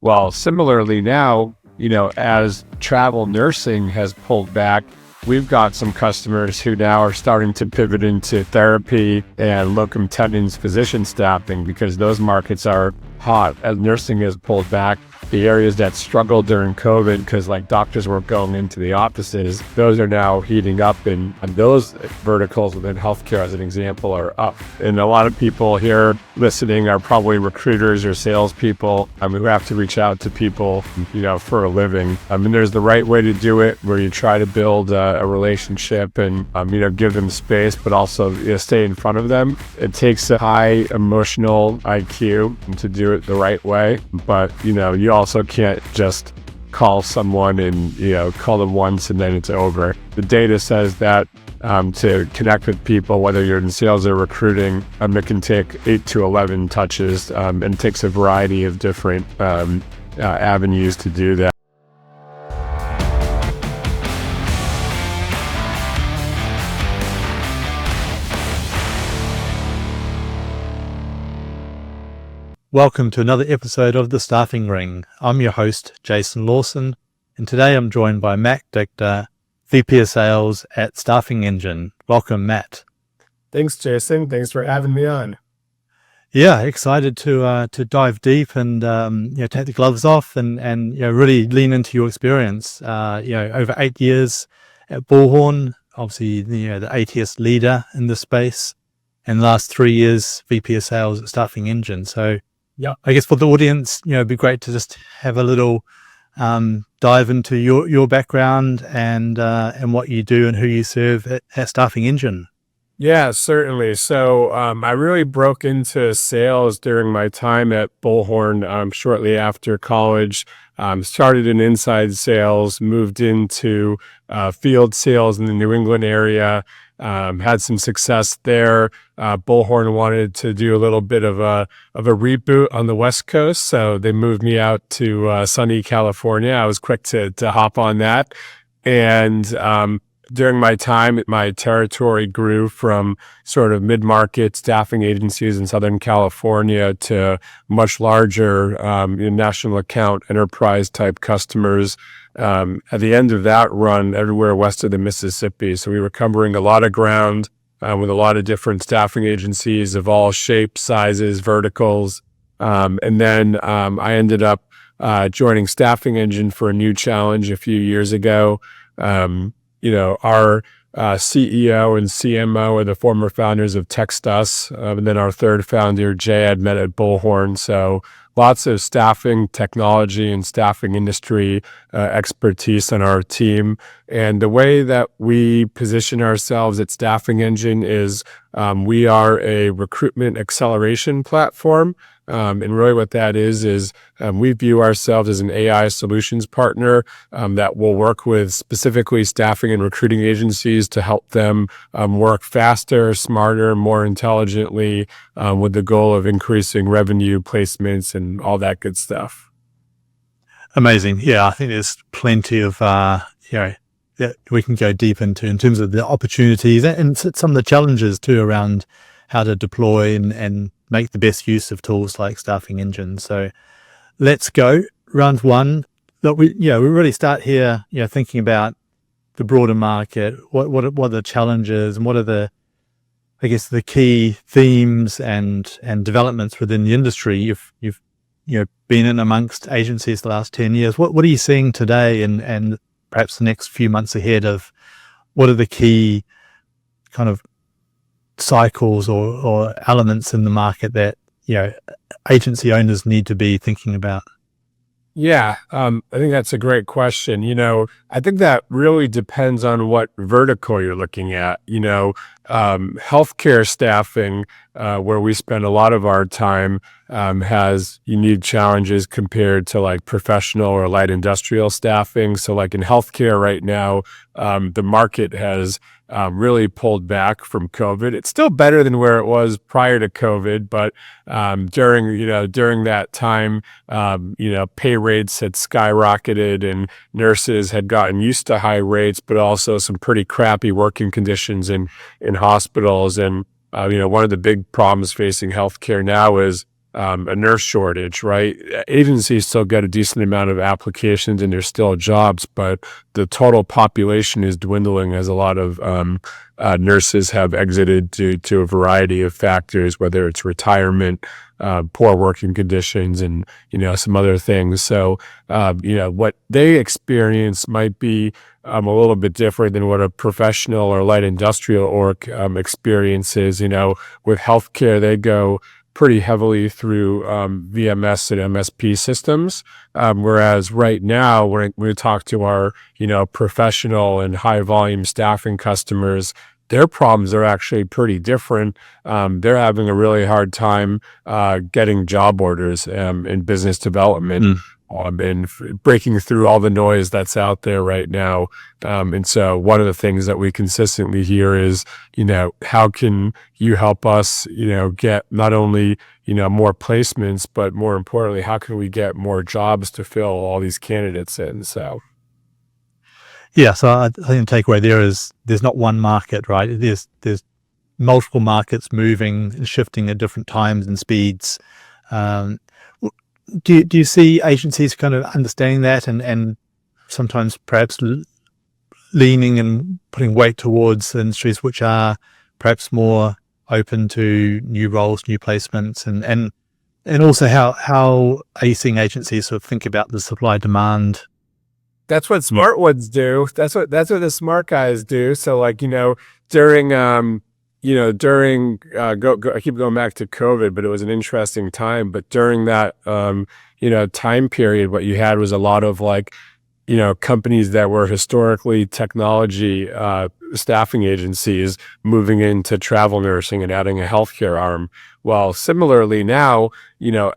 Well, similarly now, as travel nursing has pulled back, we've got some customers who now are starting to pivot into therapy and locum tenens physician staffing because those markets are hot. As nursing has pulled back, the areas that struggled during COVID because doctors weren't going into the offices, those are now heating up, and those verticals within healthcare, as an example, are up. And a lot of people here listening are probably recruiters or salespeople who have to reach out to people, for a living. And there's the right way to do it, where you try to build a relationship and, give them space, but also stay in front of them. It takes a high emotional IQ to do it the right way, but you also can't just call someone and call them once and then it's over. The data says that to connect with people, whether you're in sales or recruiting, it can take 8 to 11 touches, and it takes a variety of different avenues to do that. Welcome to another episode of The Staffing Ring. I'm your host, Jason Lawson, and today I'm joined by Matt Dichter, VP of Sales at Staffing Engine. Welcome, Matt. Thanks, Jason. Thanks for having me on. Yeah, excited to dive deep and take the gloves off and really lean into your experience. Over 8 years at Bullhorn, obviously the ATS leader in this space, and the last 3 years VP of Sales at Staffing Engine. So. Yeah, I guess for the audience, it'd be great to just have a little dive into your background and what you do and who you serve at Staffing Engine. Yeah, certainly. So I really broke into sales during my time at Bullhorn shortly after college. Started in inside sales, moved into field sales in the New England area. Had some success there. Bullhorn wanted to do a little bit of a reboot on the West Coast, so they moved me out to sunny California. I was quick to hop on that, and during my time, my territory grew from sort of mid-market staffing agencies in Southern California to much larger national account enterprise type customers. At the end of that run, everywhere west of the Mississippi. So we were covering a lot of ground with a lot of different staffing agencies of all shapes, sizes, verticals. And then I ended up joining Staffing Engine for a new challenge a few years ago. Our CEO and CMO are the former founders of TextUs, and then our third founder, Jay, I'd met at Bullhorn. So lots of staffing technology and staffing industry expertise on our team. And the way that we position ourselves at Staffing Engine is we are a recruitment acceleration platform. And really what that is we view ourselves as an AI solutions partner that will work with specifically staffing and recruiting agencies to help them work faster, smarter, more intelligently with the goal of increasing revenue, placements, and all that good stuff. Amazing. Yeah, I think there's plenty of, that we can go deep into in terms of the opportunities and some of the challenges too around how to deploy and make the best use of tools like Staffing Engine. So let's go. Round one. Look, we really start here, thinking about the broader market. What are the challenges and what are the key themes and developments within the industry? You've been in amongst agencies the last 10 years. What are you seeing today and perhaps the next few months ahead of what are the key kind of cycles or elements in the market that agency owners need to be thinking about? Yeah, I think that's a great question. I think that really depends on what vertical you're looking at. Healthcare staffing, where we spend a lot of our time, has unique challenges compared to like professional or light industrial staffing. So like in healthcare right now, the market has really pulled back from COVID. It's still better than where it was prior to COVID, but during that time, pay rates had skyrocketed and nurses had gotten used to high rates, but also some pretty crappy working conditions in hospitals. And one of the big problems facing healthcare now is a nurse shortage, right? Agencies still get a decent amount of applications and there's still jobs, but the total population is dwindling as a lot of nurses have exited due to a variety of factors, whether it's retirement, poor working conditions, and some other things. So what they experience might be a little bit different than what a professional or light industrial org experiences. With healthcare, they go pretty heavily through VMS and MSP systems. Whereas right now, when we talk to our, professional and high volume staffing customers, their problems are actually pretty different. They're having a really hard time getting job orders in business development. And breaking through all the noise that's out there right now. And so one of the things that we consistently hear is, how can you help us, get not only, more placements, but more importantly, how can we get more jobs to fill all these candidates in? So. Yeah, so I think the takeaway there is there's not one market, right? There's multiple markets moving and shifting at different times and speeds. Do you see agencies kind of understanding that and sometimes perhaps leaning and putting weight towards industries which are perhaps more open to new roles, new placements, and also how are you seeing agencies sort of think about the supply demand? That's what smart ones do. That's what the smart guys do. So during I keep going back to COVID, but it was an interesting time. But during that, time period, what you had was a lot of companies that were historically technology staffing agencies moving into travel nursing and adding a healthcare arm. Well, similarly now,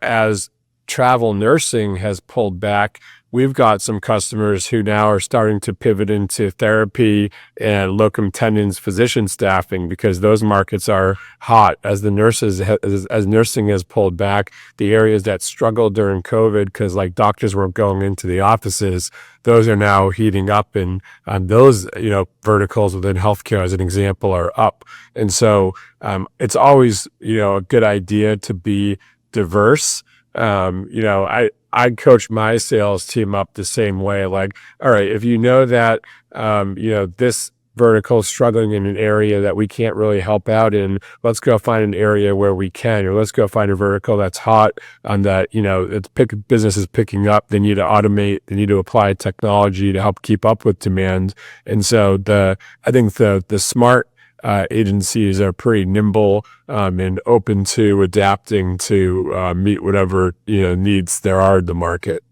as travel nursing has pulled back, we've got some customers who now are starting to pivot into therapy and locum tenens physician staffing because those markets are hot as nursing has pulled back. The areas that struggled during COVID because doctors weren't going into the offices, those are now heating up, and those verticals within healthcare, as an example, are up. And so it's always a good idea to be diverse. I coach my sales team up the same way. All right, if that, this vertical is struggling in an area that we can't really help out in, let's go find an area where we can, or let's go find a vertical that's hot on that, business is picking up. They need to automate, they need to apply technology to help keep up with demand. And so I think the smart agencies are pretty nimble and open to adapting to meet whatever needs there are in the market.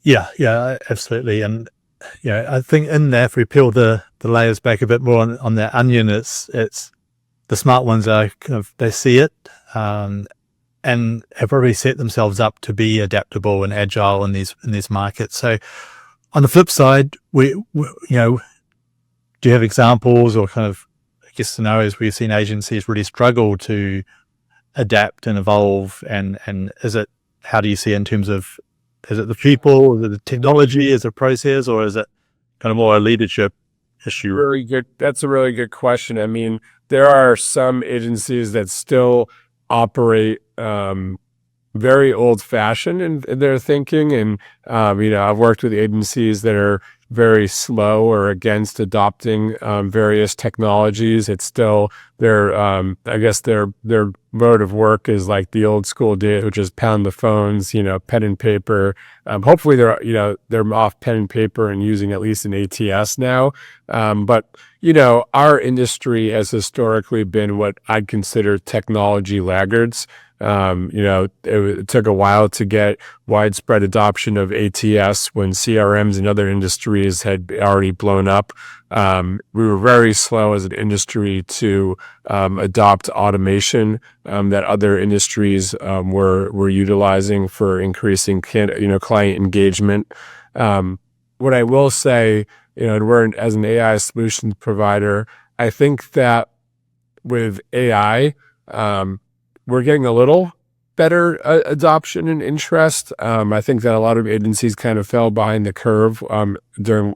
Yeah, absolutely. And I think in there, if we peel the layers back a bit more on that onion, it's the smart ones are kind of, they see it and have already set themselves up to be adaptable and agile in these markets. So on the flip side, we do you have examples or kind of, scenarios where you've seen agencies really struggle to adapt and evolve? And how do you see in terms of, is it the people, is it the technology, is it process, or is it kind of more a leadership issue? Really good. That's a really good question. I mean, there are some agencies that still operate very old fashioned in their thinking. And, I've worked with agencies that are very slow or against adopting various technologies. It's still their mode of work is like the old school days, which is pound the phones, pen and paper. Hopefully they're off pen and paper and using at least an ATS now. But our industry has historically been what I'd consider technology laggards. It took a while to get widespread adoption of ATS when CRMs in other industries had already blown up. We were very slow as an industry to adopt automation that other industries were utilizing for increasing client engagement. What I will say, we're as an AI solutions provider, I think that with AI, we're getting a little better adoption and interest. I think that a lot of agencies kind of fell behind the curve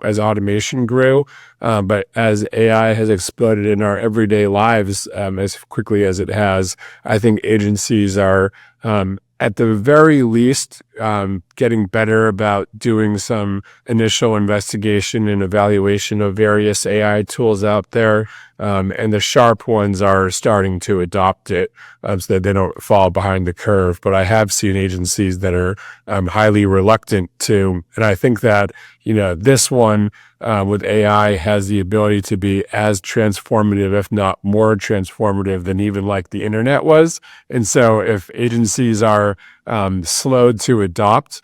as automation grew. But as AI has exploded in our everyday lives as quickly as it has, I think agencies are at the very least getting better about doing some initial investigation and evaluation of various AI tools out there. And the sharp ones are starting to adopt it so that they don't fall behind the curve. But I have seen agencies that are highly reluctant to. And I think that, this one with AI has the ability to be as transformative, if not more transformative than even like the internet was. And so if agencies are slow to adopt,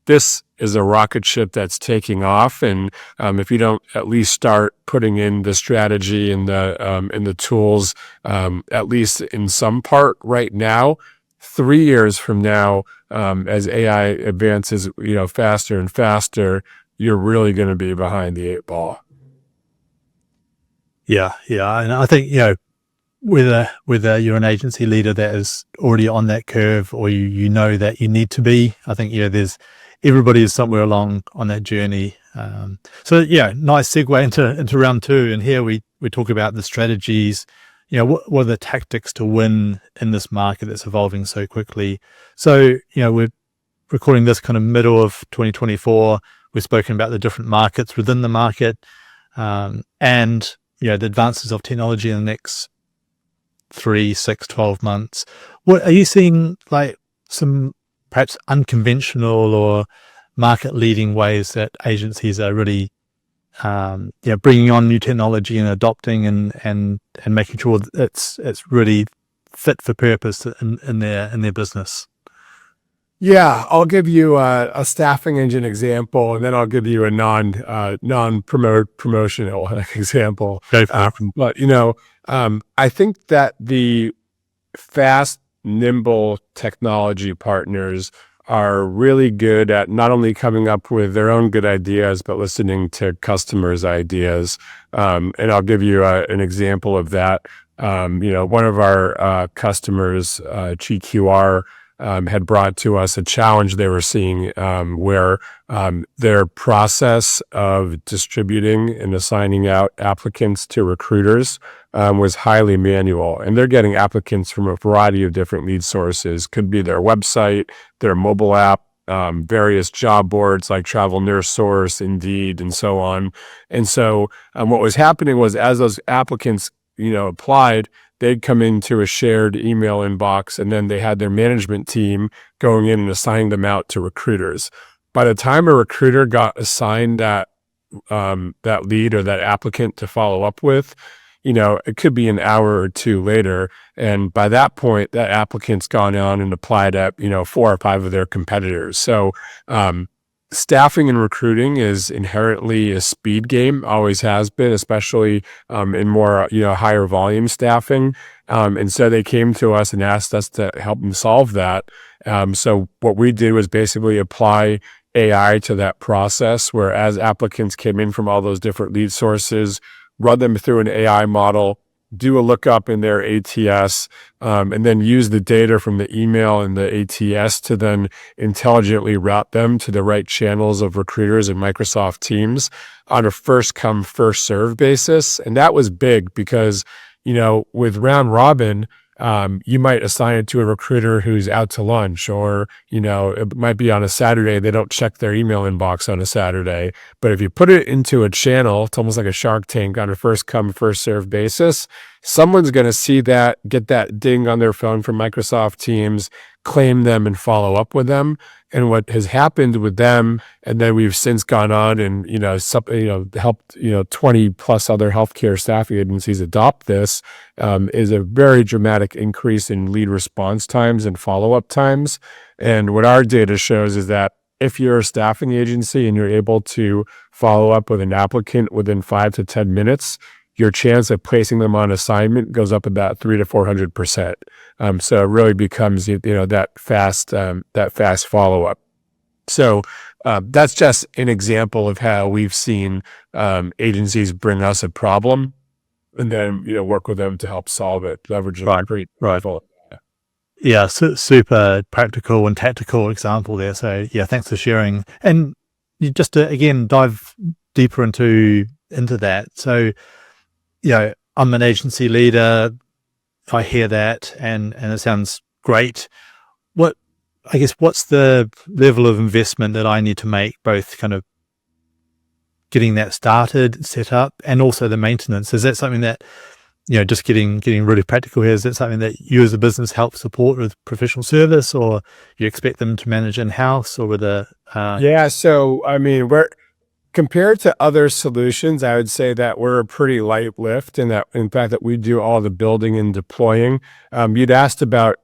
this is a rocket ship that's taking off. And if you don't at least start putting in the strategy and the tools, at least in some part right now, 3 years from now, as AI advances, faster and faster, you're really going to be behind the 8 ball. Yeah. And I think, whether you're an agency leader that is already on that curve, or you know that you need to be, I think, everybody is somewhere along on that journey. So nice segue into round two. And here we talk about the strategies, what are the tactics to win in this market that's evolving so quickly. So, we're recording this kind of middle of 2024. We've spoken about the different markets within the market, and, the advances of technology in the next 3, 6, 12 months. What are you seeing, like some perhaps unconventional or market leading ways that agencies are really bringing on new technology and adopting and making sure that it's really fit for purpose in their business? Yeah, I'll give you a staffing engine example, and then I'll give you a promotional example. But I think that the fast, nimble technology partners are really good at not only coming up with their own good ideas, but listening to customers' ideas. And I'll give you an example of that. One of our customers, GQR, had brought to us a challenge they were seeing where their process of distributing and assigning out applicants to recruiters was highly manual. And they're getting applicants from a variety of different lead sources. Could be their website, their mobile app, various job boards like Travel Nurse Source, Indeed, and so on. And so what was happening was, as those applicants applied, they'd come into a shared email inbox, and then they had their management team going in and assigning them out to recruiters. By the time a recruiter got assigned that lead or that applicant to follow up with, it could be an hour or two later. And by that point, that applicant's gone on and applied at, 4 or 5 of their competitors. So, staffing and recruiting is inherently a speed game, always has been, especially in more, higher volume staffing. And so they came to us and asked us to help them solve that. So what we did was basically apply AI to that process, where as applicants came in from all those different lead sources, run them through an AI model, do a lookup in their ATS, and then use the data from the email and the ATS to then intelligently route them to the right channels of recruiters and Microsoft Teams on a first come, first serve basis. And that was big because, with round robin, you might assign it to a recruiter who's out to lunch, or, it might be on a Saturday. They don't check their email inbox on a Saturday. But if you put it into a channel, it's almost like a Shark Tank on a first come, first serve basis. Someone's going to see that, get that ding on their phone from Microsoft Teams, claim them and follow up with them. And what has happened with them, and then we've since gone on and, helped, 20 plus other healthcare staffing agencies adopt this, is a very dramatic increase in lead response times and follow-up times. And what our data shows is that if you're a staffing agency and you're able to follow up with an applicant within 5 to 10 minutes, your chance of placing them on assignment goes up about 300 to 400%. So it really becomes, that fast follow-up. So that's just an example of how we've seen agencies bring us a problem and then, work with them to help solve it, leverage Right. Yeah, super practical and tactical example there. So yeah, thanks for sharing. And you just to again dive deeper into that. So I'm an agency leader. I hear that, and it sounds great. What's the level of investment that I need to make, both kind of getting that started, set up, and also the maintenance? Is that something that just getting really practical here, is that something that you as a business help support with professional service, or you expect them to manage in-house, or with a Yeah. So, I mean, we're compared to other solutions, I would say that we're a pretty light lift in that, in fact, that we do all the building and deploying. You'd asked about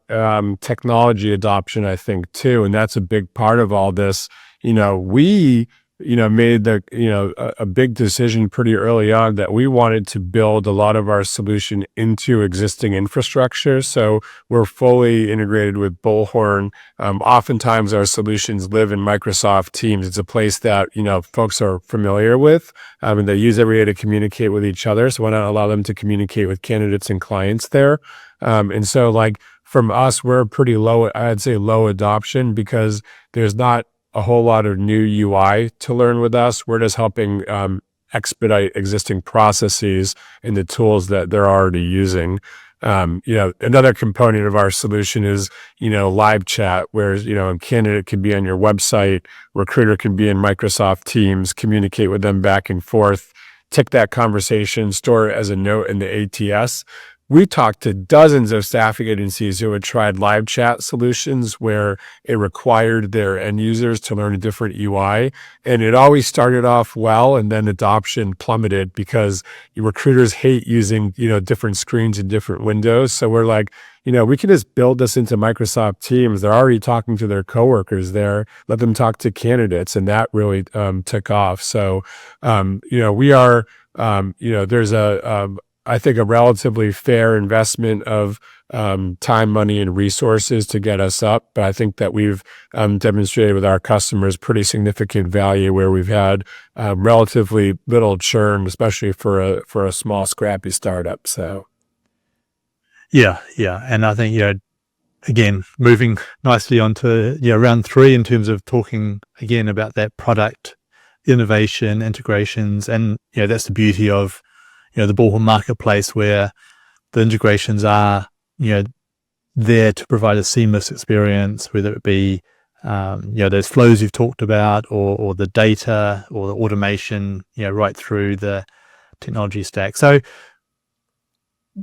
technology adoption, I think, too, and that's a big part of all this. We, made a big decision pretty early on that we wanted to build a lot of our solution into existing infrastructure. So we're fully integrated with Bullhorn. Oftentimes our solutions live in Microsoft Teams. It's a place that, folks are familiar with, and they use every day to communicate with each other. So why not allow them to communicate with candidates and clients there? And so like from us, we're pretty low, I'd say low adoption, because there's not a whole lot of new UI to learn with us. We're just helping expedite existing processes and the tools that they're already using. Another component of our solution is, live chat, where, a candidate can be on your website, recruiter can be in Microsoft Teams, communicate with them back and forth, take that conversation, store it as a note in the ATS. We talked to dozens of staffing agencies who had tried live chat solutions where it required their end users to learn a different UI. And it always started off well, and then adoption plummeted because recruiters hate using, different screens and different windows. So we're like, we can just build this into Microsoft Teams. They're already talking to their coworkers there. Let them talk to candidates. And that really took off. So, we are, there's I think, a relatively fair investment of time, money, and resources to get us up. But I think that we've demonstrated with our customers pretty significant value, where we've had relatively little churn, especially for a small, scrappy startup. So, yeah, and I think again, moving nicely onto round 3 in terms of talking again about that product innovation, integrations, and that's the beauty of the Bullhorn marketplace, where the integrations are, there to provide a seamless experience, whether it be, those flows you've talked about, or the data or the automation, right through the technology stack. So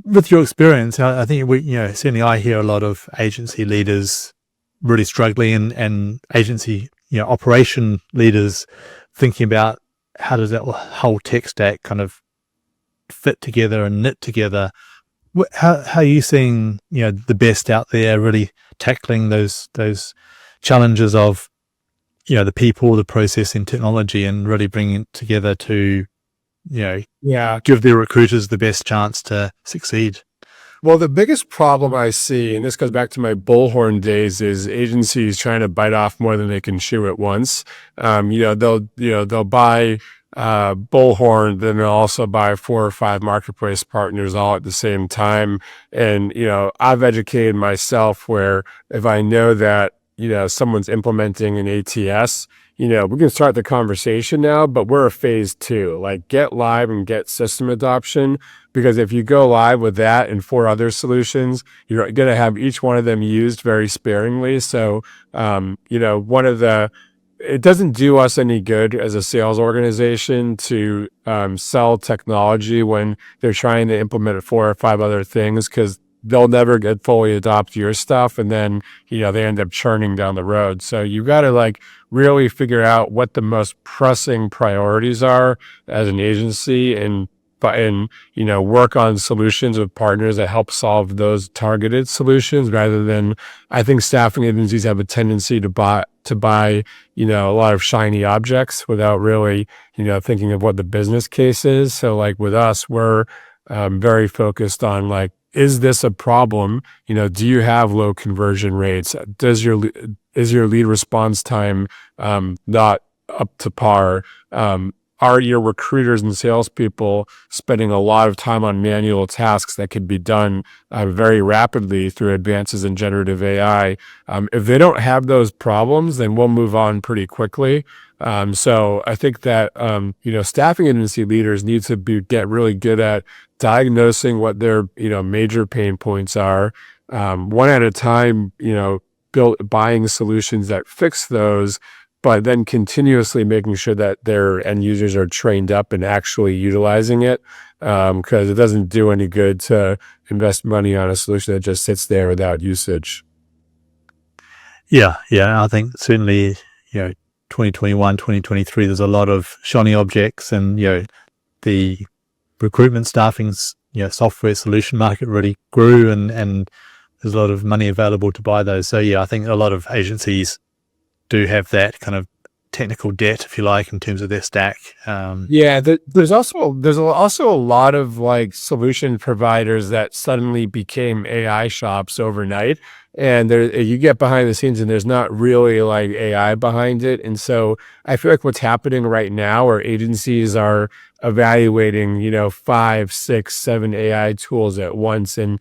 with your experience, I think certainly I hear a lot of agency leaders really struggling, and agency, operation leaders thinking about how does that whole tech stack kind of fit together and knit together. How are you seeing the best out there really tackling those challenges of the people, the process, and technology, and really bringing it together to give their recruiters the best chance to succeed? Well, the biggest problem I see, and this goes back to my Bullhorn days, is agencies trying to bite off more than they can chew at once. They'll buy Bullhorn, then they'll also buy 4 or 5 marketplace partners all at the same time. And, I've educated myself where if I know that, someone's implementing an ATS, we can start the conversation now, but we're a phase 2, like get live and get system adoption. Because if you go live with that and 4 other solutions, you're going to have each one of them used very sparingly. So, it doesn't do us any good as a sales organization to sell technology when they're trying to implement 4 or 5 other things, because they'll never get fully adopt your stuff, and then they end up churning down the road. So you got to really figure out what the most pressing priorities are as an agency, and work on solutions with partners that help solve those targeted solutions, rather than, I think staffing agencies have a tendency to buy a lot of shiny objects without really, thinking of what the business case is. So with us, we're very focused on is this a problem? Do you have low conversion rates? Is your lead response time not up to par? are your recruiters and salespeople spending a lot of time on manual tasks that could be done very rapidly through advances in generative AI? If they don't have those problems, then we'll move on pretty quickly. So I think that staffing agency leaders need to get really good at diagnosing what their major pain points are, one at a time. Buying solutions that fix those, but then continuously making sure that their end users are trained up and actually utilizing it, because it doesn't do any good to invest money on a solution that just sits there without usage. Yeah, I think certainly, 2021, 2023, there's a lot of shiny objects, and the recruitment staffing's software solution market really grew, and there's a lot of money available to buy those. So I think a lot of agencies do have that kind of technical debt, if you like, in terms of their stack. There's also a lot of like solution providers that suddenly became AI shops overnight, and you get behind the scenes and there's not really like AI behind it. And so I feel like what's happening right now are agencies are evaluating 5, 6, 7 AI tools at once, and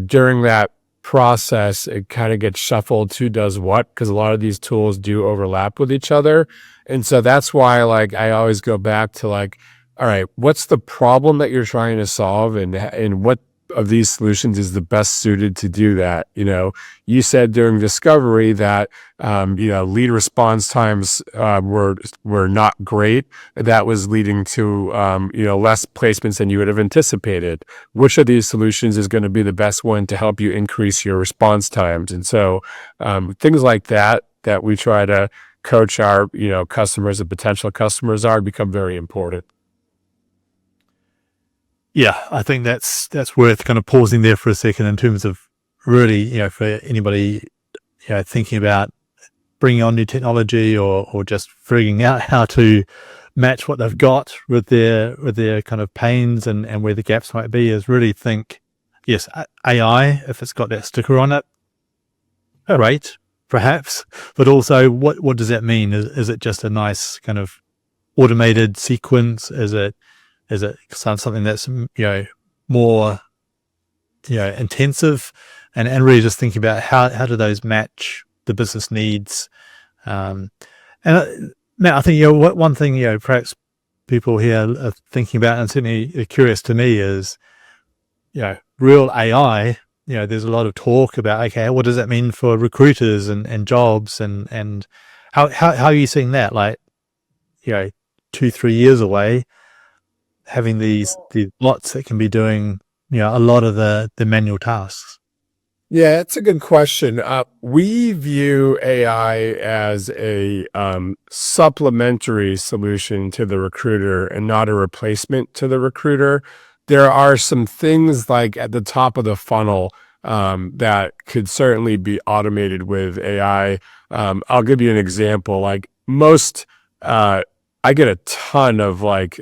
during that process it kind of gets shuffled who does what, because a lot of these tools do overlap with each other. And so that's why like I always go back to like, all right, what's the problem that you're trying to solve, and what of these solutions is the best suited to do that? You said during discovery that lead response times were not great. That was leading to less placements than you would have anticipated. Which of these solutions is going to be the best one to help you increase your response times? And so things like that we try to coach our customers and potential customers are become very important. Yeah, I think that's worth kind of pausing there for a second in terms of really, for anybody, thinking about bringing on new technology or just figuring out how to match what they've got with their kind of pains and where the gaps might be, is really think, yes, AI, if it's got that sticker on it, great, perhaps, but also what does that mean? Is it just a nice kind of automated sequence? Is it something that's more intensive, and really just thinking about how do those match the business needs? And Matt, I think one thing perhaps people here are thinking about, and certainly curious to me, is real AI. There's a lot of talk about, okay, what does that mean for recruiters and jobs, and how are you seeing that? Like 2-3 years away, having these bots that can be doing a lot of the manual tasks. Yeah, that's a good question. We view AI as a supplementary solution to the recruiter and not a replacement to the recruiter. There are some things like at the top of the funnel that could certainly be automated with AI. I'll give you an example. Like I get a ton of like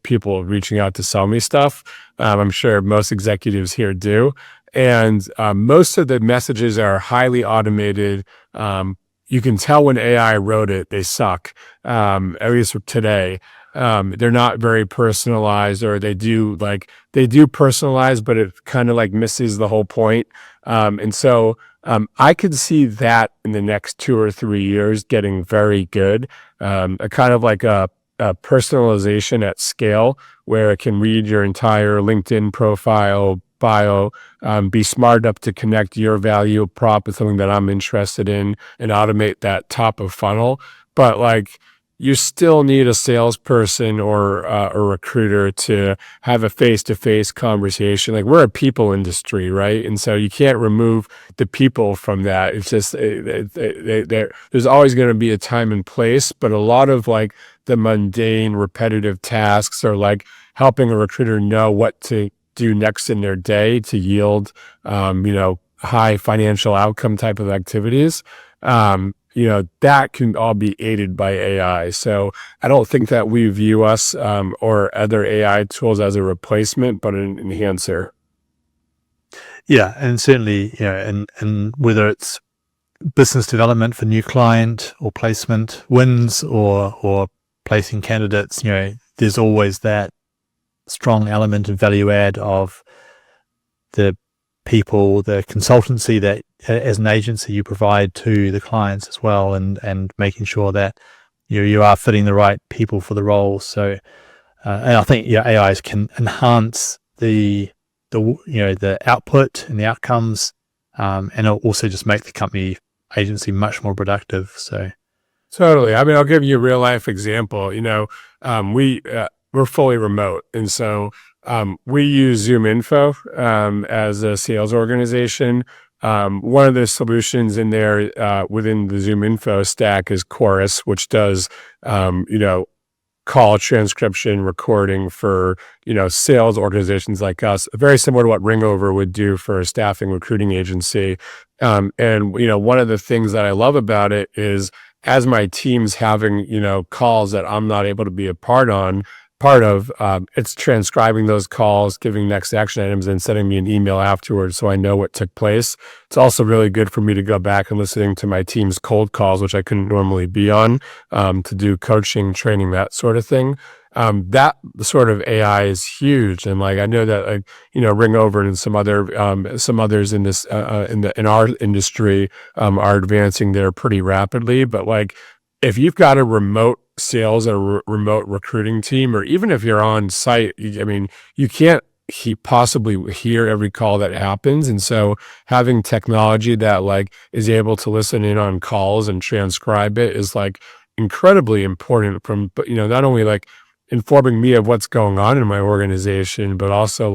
people reaching out to sell me stuff. I'm sure most executives here do. And most of the messages are highly automated. You can tell when AI wrote it, they suck, at least for today. They're not very personalized, or they do personalize, but it kind of like misses the whole point. And so I could see that in the next 2 or 3 years getting very good, a kind of like a personalization at scale, where it can read your entire LinkedIn profile, bio, be smart enough to connect your value prop with something that I'm interested in and automate that top of funnel. But like, you still need a salesperson or a recruiter to have a face-to-face conversation. Like, we're a people industry, right? And so you can't remove the people from that. It's just there's always going to be a time and place, but a lot of like the mundane, repetitive tasks are like helping a recruiter know what to do next in their day to yield, high financial outcome type of activities. That can all be aided by AI. So I don't think that we view us or other AI tools as a replacement, but an enhancer. Yeah, and certainly, and whether it's business development for new client or placement wins or placing candidates, there's always that strong element of value add of the people, the consultancy that as an agency you provide to the clients as well, and making sure that you are fitting the right people for the role. So and I think AIs can enhance the output and the outcomes, and it'll also just make the company agency much more productive. So Totally. I mean, I'll give you a real life example. We're fully remote, and so we use Zoom Info as a sales organization. One of the solutions in there within the Zoom Info stack is Chorus, which does call transcription recording for sales organizations like us, very similar to what Ringover would do for a staffing recruiting agency. And one of the things that I love about it is, as my team's having calls that I'm not able to be a part of, it's transcribing those calls, giving next action items, and sending me an email afterwards so I know what took place. It's also really good for me to go back and listening to my team's cold calls, which I couldn't normally be on, to do coaching, training, that sort of thing. That sort of AI is huge, and I know that Ringover and some others in this in our industry are advancing there pretty rapidly. But if you've got a remote sales or remote recruiting team, or even if you're on site, you can't possibly hear every call that happens. And so having technology that is able to listen in on calls and transcribe it is incredibly important, from not only informing me of what's going on in my organization, but also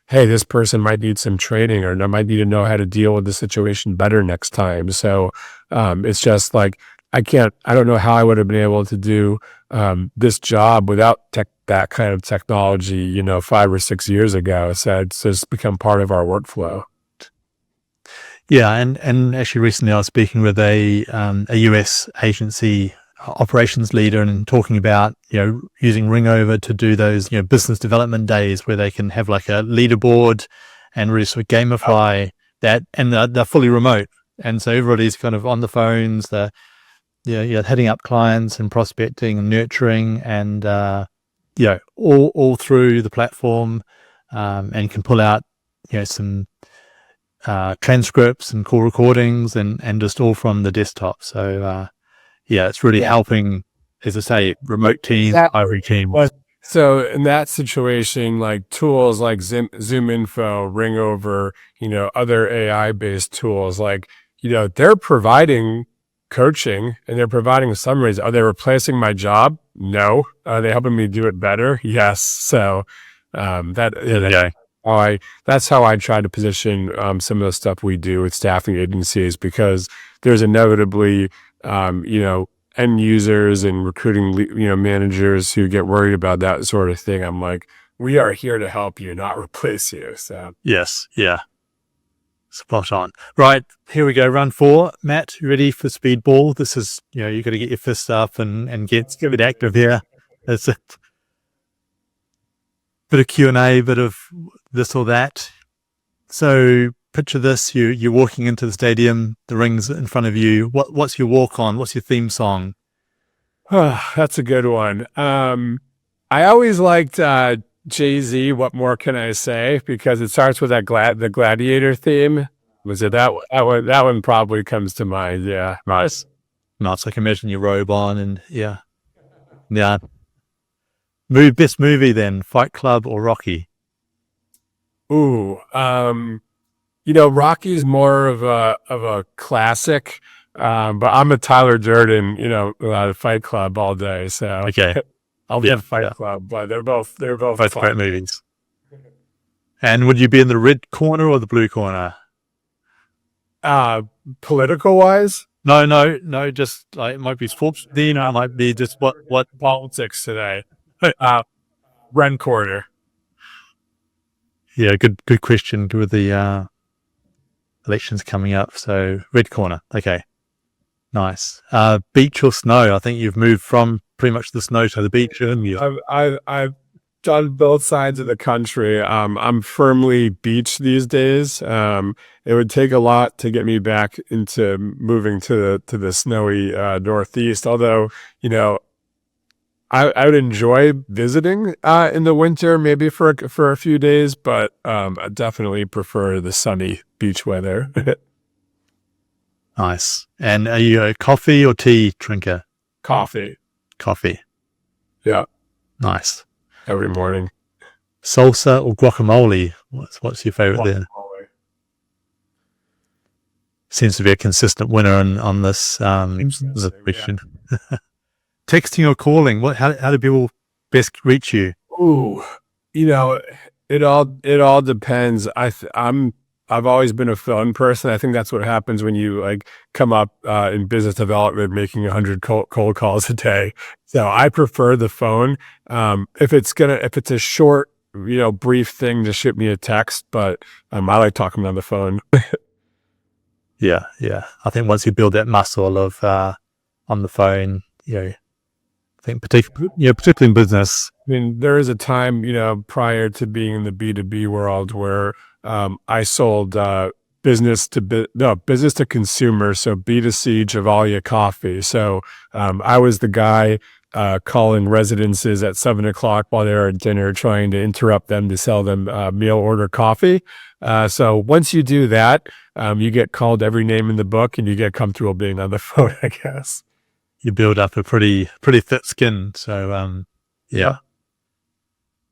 hey, this person might need some training, or might need to know how to deal with the situation better next time. So it's just I don't know how I would have been able to do this job without that kind of technology, 5 or 6 years ago. So it's just become part of our workflow. Yeah, and actually recently I was speaking with a US agency operations leader and talking about using Ringover to do those business development days where they can have a leaderboard and really sort of gamify that, and they're fully remote, and so everybody's kind of on the phones, they're hitting up clients and prospecting and nurturing, and all through the platform, and can pull out some transcripts and call recordings and just all from the desktop. So it's really helping, as I say, remote teams, hybrid teams. So in that situation, tools like Zoom Info, Ringover, other AI-based tools, they're providing coaching and they're providing summaries. Are they replacing my job? No. Are they helping me do it better? Yes. So that's how I try to position some of the stuff we do with staffing agencies, because there's inevitably end users and recruiting managers who get worried about that sort of thing. I'm we are here to help you, not replace you. So yes, yeah, spot on. Right, here we go, run 4. Matt, you ready for speedball? This is you got to get your fists up and get active here. It's a bit of Q&A, bit of this or that. So picture this, you're walking into the stadium, the ring's in front of you. What's your walk on? What's your theme song? That's a good one. I always liked Jay-Z, What More Can I Say? Because it starts with the Gladiator theme. Was it that one? That one probably comes to mind. Yeah. Nice. I can imagine your robe on, and yeah. Best movie then, Fight Club or Rocky? Ooh, Rocky's more of a classic, but I'm a Tyler Durden, Fight Club all day. So okay, I'll be Fight Club, but they're both great movies. And would you be in the red corner or the blue corner? Political wise? No, just it might be sports. It might be just what politics today. Red corner. Yeah, good question with the elections coming up. So red corner. Okay, nice. Beach or snow? I think you've moved from pretty much the snow to the beach, haven't you? I've done both sides of the country. I'm firmly beach these days. It would take a lot to get me back into moving to the snowy Northeast. Although, I would enjoy visiting in the winter, maybe for a few days, but I definitely prefer the sunny beach weather. Nice. And are you a coffee or tea drinker? Coffee, Coffee. yeah, Nice. every morning. Salsa or guacamole? What's your favorite there? Guacamole. Seems to be a consistent winner on this Interesting, question. Texting or calling? How do people best reach you? Ooh, you know, it all depends. I've always been a phone person. I think that's what happens when you like come up in business development, making 100 cold calls a day. So I prefer the phone. If it's a short, brief thing, to shoot me a text. But I like talking on the phone. Yeah. I think once you build that muscle of on the phone, I think particularly in business. I mean, there is a time, prior to being in the B2B world where I sold business to consumer, so B2C Javalia coffee. So I was the guy calling residences at 7 o'clock while they were at dinner, trying to interrupt them to sell them meal order coffee. So once you do that, you get called every name in the book, and you get comfortable being on the phone, I guess. You build up a pretty thick skin. So yeah.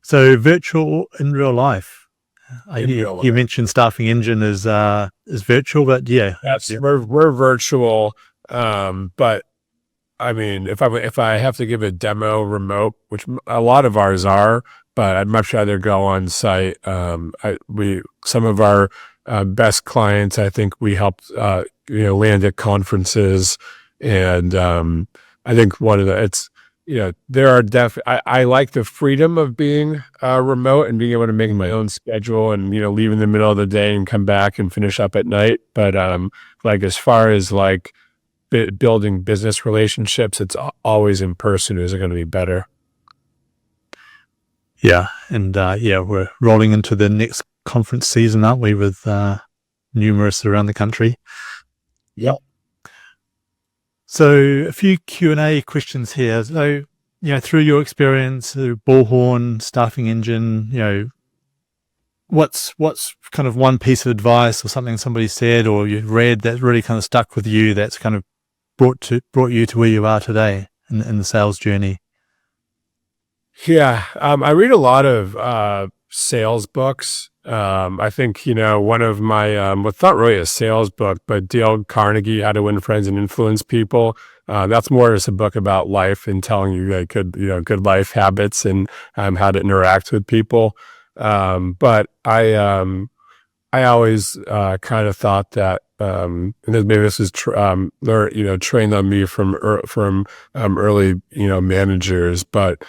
So virtual in real life. You mentioned Staffing Engine is virtual, but yeah. Yes, we're virtual. But I mean, if I have to give a demo remote, which a lot of ours are, but I'd much rather go on site. Some of our best clients, I think we helped land at conferences. And I think there are I like the freedom of being remote and being able to make my own schedule and, leave in the middle of the day and come back and finish up at night. But like as far as like building business relationships, it's always in person is going to be better. Yeah. And we're rolling into the next conference season, aren't we, with numerous around the country? Yep. So a few Q&A questions here. So, through your experience, through Bullhorn, Staffing Engine, what's kind of one piece of advice or something somebody said or you've read that really kind of stuck with you that's kind of brought you to where you are today in the sales journey? Yeah, I read a lot of sales books. I think, one of my, well, it's not really a sales book, but Dale Carnegie, How to Win Friends and Influence People. That's more as a book about life and telling you like good life habits and how to interact with people. But I always kind of thought that, and maybe this is trained on me from early managers, but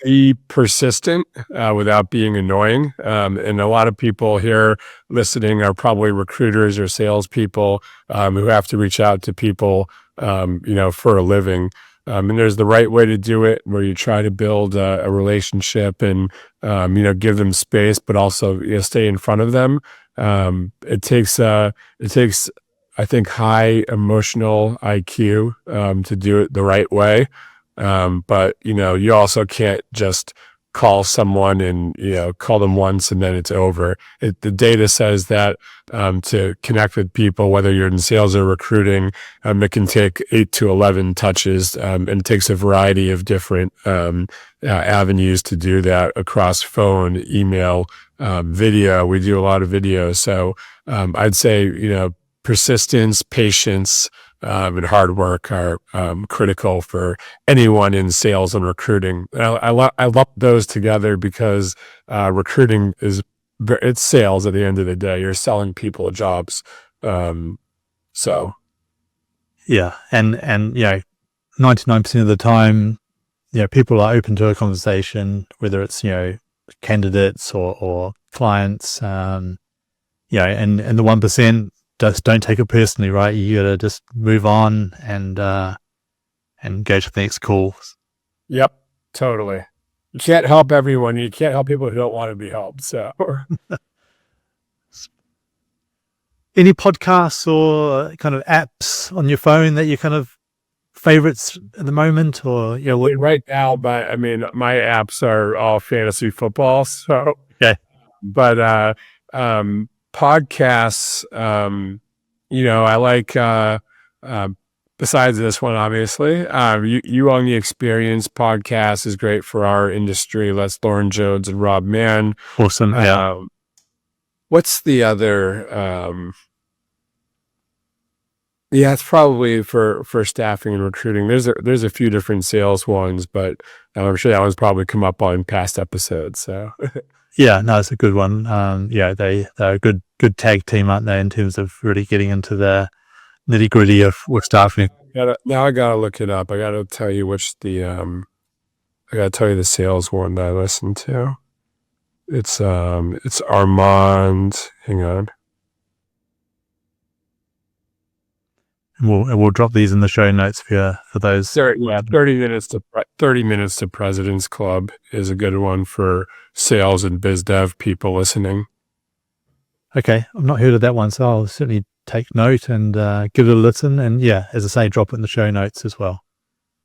be persistent without being annoying. And a lot of people here listening are probably recruiters or salespeople who have to reach out to people for a living. And there's the right way to do it, where you try to build a relationship and give them space, but also stay in front of them. It takes I think high emotional IQ to do it the right way. But you also can't just call someone and call them once and then it's over. The data says that to connect with people, whether you're in sales or recruiting, it can take 8 to 11 touches, and it takes a variety of different avenues to do that across phone, email, video. We do a lot of video, so I'd say persistence, patience, and hard work are critical for anyone in sales and recruiting. I lump those together because recruiting it's sales at the end of the day. You're selling people jobs. So yeah, and 99% of the time, people are open to a conversation, whether it's candidates or clients. And the 1%. Just don't take it personally, right? You gotta just move on and go to the next call. Yep, totally. You can't help everyone. You can't help people who don't want to be helped. So, any podcasts or kind of apps on your phone that you kind of favorites at the moment, or Right now, my apps are all fantasy football. So, Okay. but podcasts, I like. Besides this one, obviously, you on the Experience podcast is great for our industry. That's Lauren Jones and Rob Mann. Awesome. Yeah. What's the other? Yeah, it's probably for staffing and recruiting. There's a few different sales ones, but I'm sure that one's probably come up on past episodes. So Yeah, no, it's a good one. They're a good tag team, aren't they, in terms of really getting into the nitty gritty of with staffing. now I gotta look it up. I gotta tell you I gotta tell you the sales one that I listened to. It's Armand. Hang on. And we'll drop these in the show notes for those. 30 minutes to President's Club is a good one for sales and biz dev people listening. Okay, I've not heard of that one, so I'll certainly take note and give it a listen. And yeah, as I say, drop it in the show notes as well.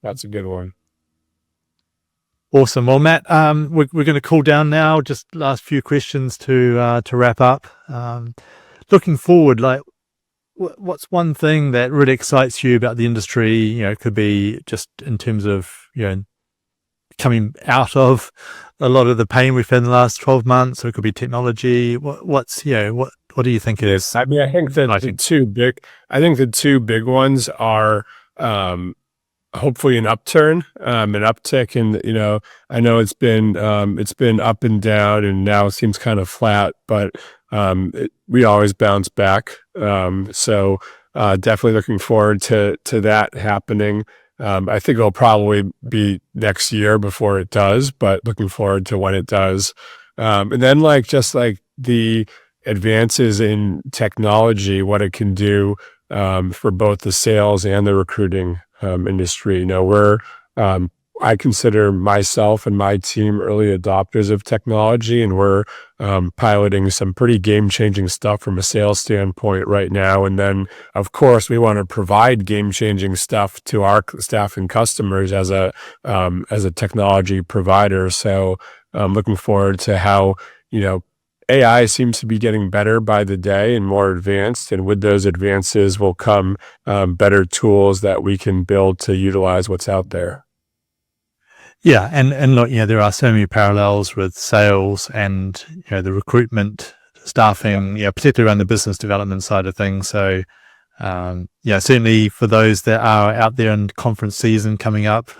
That's a good one. Awesome. Well, Matt, we're going to cool down now. Just last few questions to wrap up. Looking forward, like, what's one thing that really excites you about the industry? It could be just in terms of, coming out of a lot of the pain we've had in the last 12 months, or it could be technology. What do you think it is? I think that the two big ones are, hopefully an upturn, an uptick. And, I know it's been up and down and now it seems kind of flat, but, we always bounce back. So definitely looking forward to that happening. I think it'll probably be next year before it does, but looking forward to when it does. And then just the advances in technology, what it can do for both the sales and the recruiting industry. I consider myself and my team early adopters of technology, and we're piloting some pretty game-changing stuff from a sales standpoint right now. And then, of course, we want to provide game-changing stuff to our staff and customers as a technology provider. So I'm looking forward to how, AI seems to be getting better by the day and more advanced. And with those advances will come better tools that we can build to utilize what's out there. Yeah, and look, there are so many parallels with sales and the recruitment, staffing, particularly around the business development side of things. So, certainly for those that are out there in conference season coming up,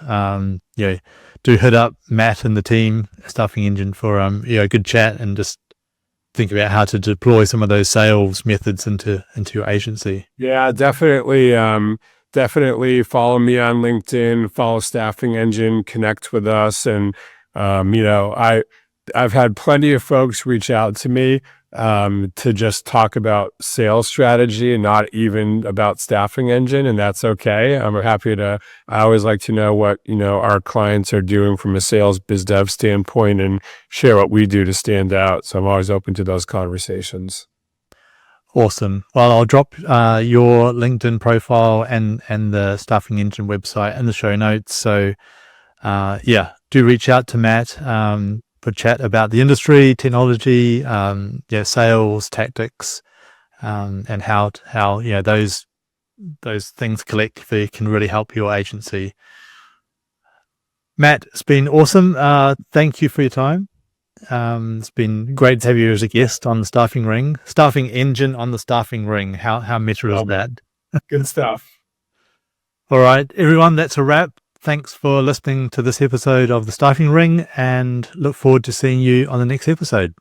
do hit up Matt and the team, Staffing Engine, for a good chat and just think about how to deploy some of those sales methods into your agency. Yeah, definitely. Definitely follow me on LinkedIn, follow Staffing Engine, connect with us. And, I've had plenty of folks reach out to me to just talk about sales strategy and not even about Staffing Engine. And that's okay. I'm happy I always like to know what, our clients are doing from a sales biz dev standpoint and share what we do to stand out. So I'm always open to those conversations. Awesome. Well, I'll drop your LinkedIn profile and the Staffing Engine website in the show notes. So, do reach out to Matt for chat about the industry, technology, sales tactics, and how those things collectively can really help your agency. Matt, it's been awesome. Thank you for your time. It's been great to have you as a guest on the Staffing Engine on the Staffing Ring. How meta is that? Good stuff. All right, everyone, that's a wrap. Thanks for listening to this episode of the Staffing Ring, and look forward to seeing you on the next episode.